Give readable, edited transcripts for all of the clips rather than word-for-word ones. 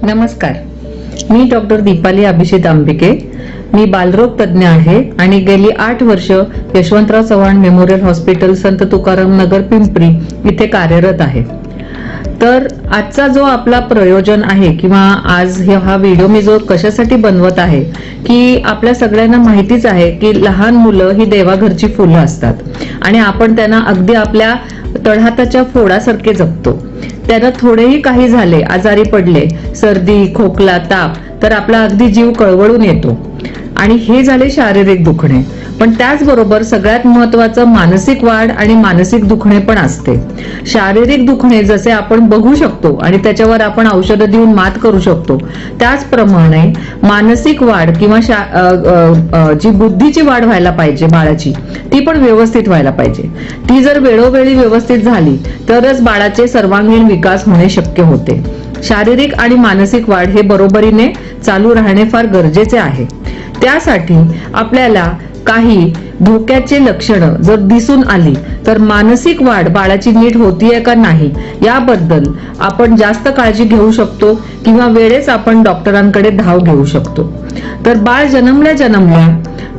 नमस्कार, मी डॉक्टर दीपाली अभिषेक आंबिके. मी बालरोग तज्ञ आहे आणि गेली 8 वर्ष यशवंतराव चव्हाण मेमोरियल हॉस्पिटल संत तुकाराम नगर पिंपरी इथे कार्यरत आहे. तर आजचा जो आपला प्रयोजन आहे किंवा आज हा व्हिडिओ मी जो कशासाठी बनवत आहे की आपल्या सगळ्यांना माहितीच आहे की लहान मुलं ही देवाघरची फुलं असतात आणि आपण त्यांना अगदी आपल्या तळहाताच्या फोडासारखे जपतो. त्यांना थोडेही काही झाले, आजारी पडले, सर्दी, खोकला, ताप, तर आपला अगदी जीव कळवळून येतो. आणि हे झाले शारीरिक दुखणे. पण त्याचबरोबर सगळ्यात महत्वाचं मानसिक वाढ आणि मानसिक दुखणे पण असते. शारीरिक दुखणे जसे आपण बघू शकतो आणि त्याच्यावर आपण औषधं देऊन मात करू शकतो, त्याचप्रमाणे मानसिक वाढ किंवा जी बुद्धीची वाढ व्हायला पाहिजे बाळाची, ती पण व्यवस्थित व्हायला पाहिजे. ती जर वेळोवेळी व्यवस्थित झाली तरच बाळाचे सर्वांगीण विकास होणे शक्य होते. शारीरिक आणि मानसिक वाढ हे बरोबरीने चालू राहणे फार गरजेचे आहे. त्यासाठी आपल्याला काही धोक्याचे लक्षणं जर दिसून आली तर मानसिक वाढ बाळाची नीट होतीये का नाही याबद्दल आपण जास्त काळजी घेऊ शकतो किंवा वेळेस आपण डॉक्टरांकडे धाव घेऊ शकतो. तर बाळ जन्मल्या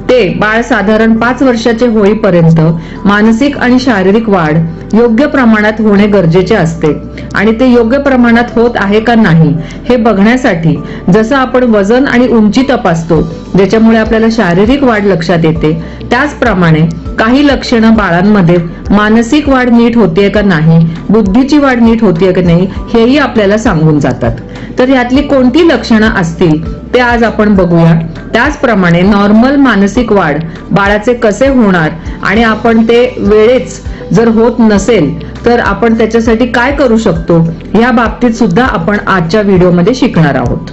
ते बाळ साधारण 5 वर्षाचे होईपर्यंत मानसिक आणि शारीरिक वाढ योग्य प्रमाणात होणे गरजेचे असते. आणि ते योग्य प्रमाणात होत आहे का नाही हे बघण्यासाठी जसं आपण वजन आणि उंची तपासतो, ज्याच्यामुळे आपल्याला शारीरिक वाढ लक्षात येते, त्याचप्रमाणे काही लक्षणं बाळांमध्ये मानसिक वाढ नीट होतीये का नाही, बुद्धीची वाढ नीट होतीये का नाही, हेही आपल्याला सांगून जातात. तर यातली कोणती लक्षणं असतील ते आज आपण बघूया. त्याचप्रमाणे नॉर्मल मानसिक वाढ बाळाचे कसे होणार आणि आपण ते वेळेच जर होत नसेल तर आपण त्याच्यासाठी काय करू शकतो या बाबतीत सुद्धा आपण आजच्या व्हिडिओमध्ये शिकणार आहोत.